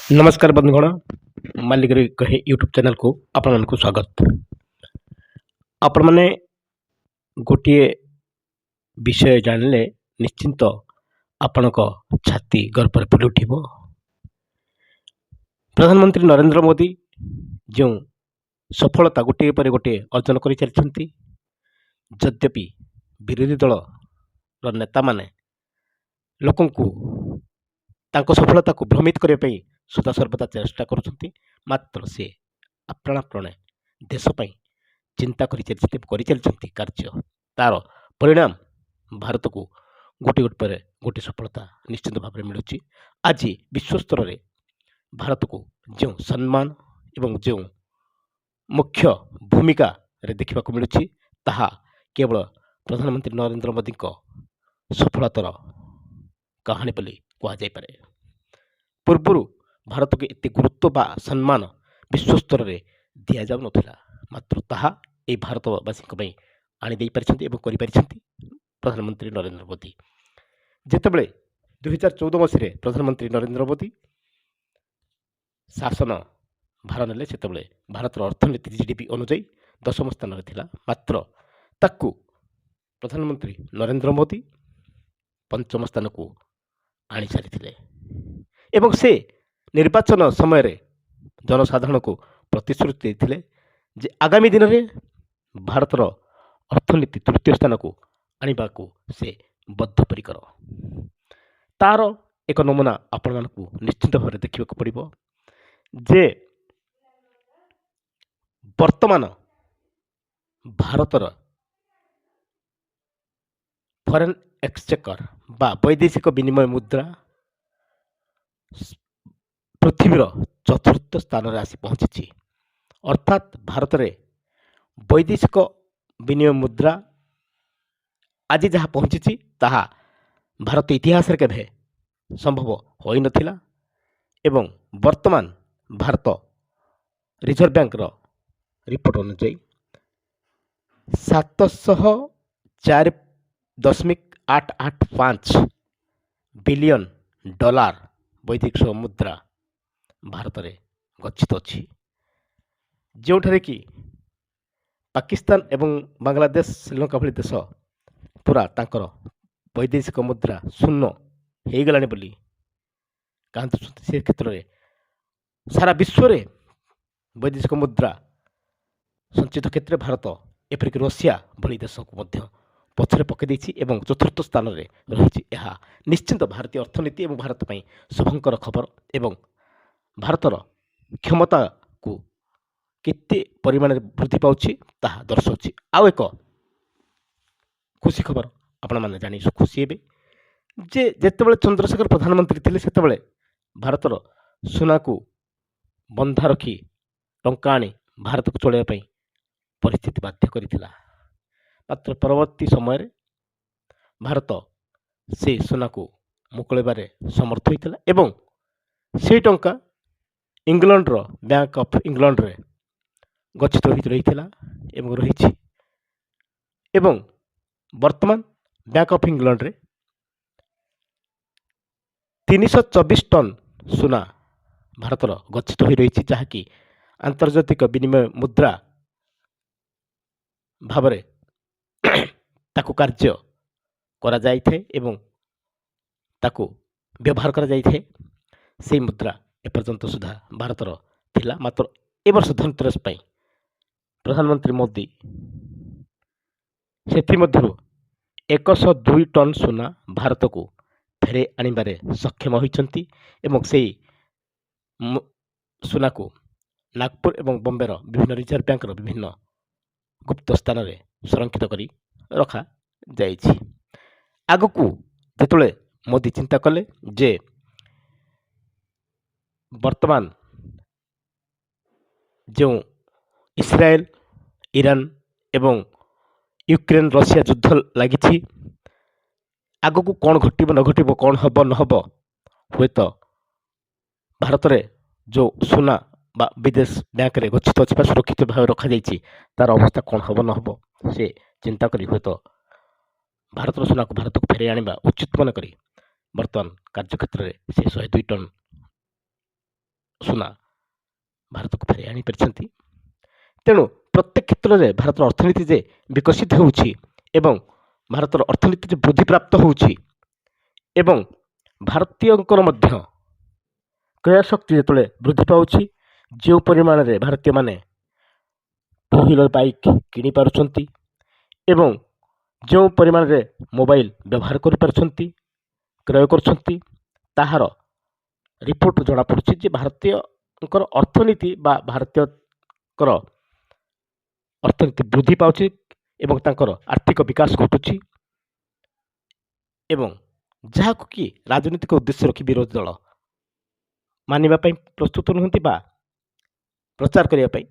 नमस्कार बंधुगण मालिगिरी कहे यूट्यूब चैनल को आपण मानक स्वागत। आपण माने गोटे विषय जानिले निश्चिंत आपणक छाती गर्व फुली उठिब। प्रधानमंत्री नरेंद्र मोदी जो सफलता गोटे पर गोटे अर्जन कर चलती, यद्यपि विरोधी दल नेता माने लोक सफलता को भ्रमित करने सदा सर्वदा चेष्टा करुछंती, मात्र से आप्राणपणे देश चिंता कर चलती कार्य तार परिणाम भारत को गोटे गोटे पर गोटे सफलता निश्चित भाव में मिलूँ। आज विश्व स्तर में भारत को जो सम्मान एवं जो मुख्य भूमिका देखा मिलूँ ताहा केवल प्रधानमंत्री नरेंद्र मोदी सफलतार कहानी बोली कहुए। पूर्वर भारत को एत गुरुत्व बा सम्मान विश्व स्तर में दि जाऊ नथिला, मात्र ताहा ए भारतवासी आनी प्रधानमंत्री नरेंद्र मोदी जितेबले 2014 मसीह प्रधानमंत्री नरेंद्र मोदी शासन भार नेले सेतेबले भारत अर्थनीति जीडीपी अनुजाई 10म स्थान में थिला, मात्र ताकू प्रधानमंत्री नरेंद्र मोदी 5म स्थान को आनी सारी एवं से निर्वाचन समय जनसाधारण को प्रतिश्रुति देते जे आगामी दिन में भारतर अर्थनीति तृतीय स्थान को आने को से बद्धपरिकर। तार एक नमूना आपण मानकु निश्चित भाव देखा पड़ो जे वर्तमान भारतर फॉरेन एक्सचेकर बा वैदेशिक विनिमय मुद्रा पृथ्वीर चतुर्थ स्थान में आसी पहुंची। अर्थात भारत में वैदेशिक विनिमय मुद्रा आज जहाँ पहुंची ताहा भारत इतिहास रे केभे संभव होई नथिला एवं वर्तमान भारत रिजर्व बैंक रिपोर्ट अनुसार 704.885 बिलियन डॉलर वैदेशिक मुद्रा भारत में गच्छित अच्छी, जो कि पाकिस्तान एवं बांग्लादेश श्रीलंका भली देश पूरा तांकर वैदेशिक मुद्रा शून्य हो गलानी बोली कहते से क्षेत्र में सारा विश्व में वैदेशिक मुद्रा संचित क्षेत्र में भारत एपरिक रशिया भली देश को पछरे पकई देछि एवं चतुर्थ स्थान में रही। यह निश्चिंत भारतीय अर्थनीति एवं भारत पर शुभंकर खबर एवं भारतर क्षमता को केते परिमाण वृद्धि पाउछि ताहा दर्शाउछि। आउ एक खुशी खबर आपण माने जानी खुशी हेबे जे जेतेबेले चंद्रशेखर प्रधानमंत्री थिले सेतेबेले भारतर सोना को बंधा रखी टंका आनी भारत को चलैया पई परिस्थिति बाध्य करिथिला, मात्र परवर्ती समय भारत से सोना को मुकलेबारे समर्थ होइथिला एवं से टंका इंग्लैंड रो बैंक ऑफ इंग्लैंड रे गच्छित रहीथिला एवं रही एवं वर्तमान बैंक ऑफ इंग्लैंड रे 324 टन सोना भारतर गच्छित हो रही, जहाँकि आंतर्जातिक विनिमय मुद्रा भाव ताकू कार्य करा जाय थे एवं ताकू व्यवहार करा जाय थे। से मुद्रा एपर्यंत सुधा भारतर थिला, मात्र ए वर्ष धनतेरस पई प्रधानमंत्री मोदी से 102 टन सोना भारत को फेरे आनिबारे सक्षम होइचंती एवं से सोना को नागपुर एवं बॉम्बे विभिन्न रिजर्व बैंक विभिन्न गुप्त स्थान में संरक्षित करी रखा जाइछि। आगकू जेतले मोदी चिंता कले जे वर्तमान जो इस्राएल ईरान एवं यूक्रेन रशिया युद्ध लगी आगकू कौन घटब न घटब कौन हम न हम हुए तो भारत में जो सोना बा विदेश बैंक रे गच्छित अच्छी सुरक्षित भाव रखा जाइए तार अवस्था कौन हम न हम से चिंता करी हुए तो भारत सोना को भारत को फेरे आनिबा उचित मन करी वर्तमान कार्यक्षेत्र में से 102 टन ସୁନା ଭାରତକୁ ଫେରାଇ ଆଣିପାରିଛନ୍ତି। ତେଣୁ ପ୍ରତ୍ୟେକ କ୍ଷେତ୍ରରେ ଭାରତର ଅର୍ଥନୀତି ଯେ ବିକଶିତ ହେଉଛି ଏବଂ ଭାରତର ଅର୍ଥନୀତି ଯେ ବୃଦ୍ଧିପ୍ରାପ୍ତ ହେଉଛି ଏବଂ ଭାରତୀୟଙ୍କର ମଧ୍ୟ କ୍ରୟ ଶକ୍ତି ଯେତେବେଳେ ବୃଦ୍ଧି ପାଉଛି, ଯେଉଁ ପରିମାଣରେ ଭାରତୀୟମାନେ ଟୁ ହ୍ୱିଲର ବାଇକ୍ କିଣିପାରୁଛନ୍ତି ଏବଂ ଯେଉଁ ପରିମାଣରେ ମୋବାଇଲ ବ୍ୟବହାର କରିପାରୁଛନ୍ତି, କ୍ରୟ କରୁଛନ୍ତି, ତାହାର ରିପୋର୍ଟରୁ ଜଣାପଡ଼ୁଛି ଯେ ଭାରତୀୟଙ୍କର ଅର୍ଥନୀତି ବା ଭାରତୀୟଙ୍କର ଅର୍ଥନୀତି ବୃଦ୍ଧି ପାଉଛି ଏବଂ ତାଙ୍କର ଆର୍ଥିକ ବିକାଶ ଘଟୁଛି। ଏବଂ ଯାହାକୁ କି ରାଜନୈତିକ ଉଦ୍ଦେଶ୍ୟ ରଖି ବିରୋଧୀ ଦଳ ମାନିବା ପାଇଁ ପ୍ରସ୍ତୁତ ନୁହନ୍ତି ବା ପ୍ରଚାର କରିବା ପାଇଁ,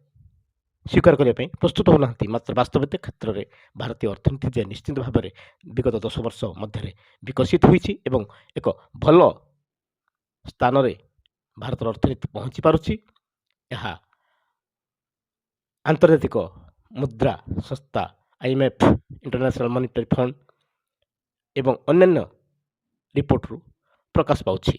ସ୍ୱୀକାର କରିବା ପାଇଁ ପ୍ରସ୍ତୁତ ହେଉନାହାନ୍ତି। ମାତ୍ର ବାସ୍ତବିକ କ୍ଷେତ୍ରରେ ଭାରତୀୟ ଅର୍ଥନୀତି ଯେ ନିଶ୍ଚିତ ଭାବରେ ବିଗତ 10 ବର୍ଷ ମଧ୍ୟରେ ବିକଶିତ ହୋଇଛି ଏବଂ ଏକ ଭଲ ସ୍ଥାନରେ ଭାରତର ଅର୍ଥନୀତି ପହଞ୍ଚି ପାରୁଛି, ଏହା ଆନ୍ତର୍ଜାତିକ ମୁଦ୍ରା ସଂସ୍ଥା IMF, ଇଣ୍ଟରନ୍ୟାସନାଲ ମନିଟାରୀ ଫଣ୍ଡ ଏବଂ ଅନ୍ୟାନ୍ୟ ରିପୋର୍ଟରୁ ପ୍ରକାଶ ପାଉଛି।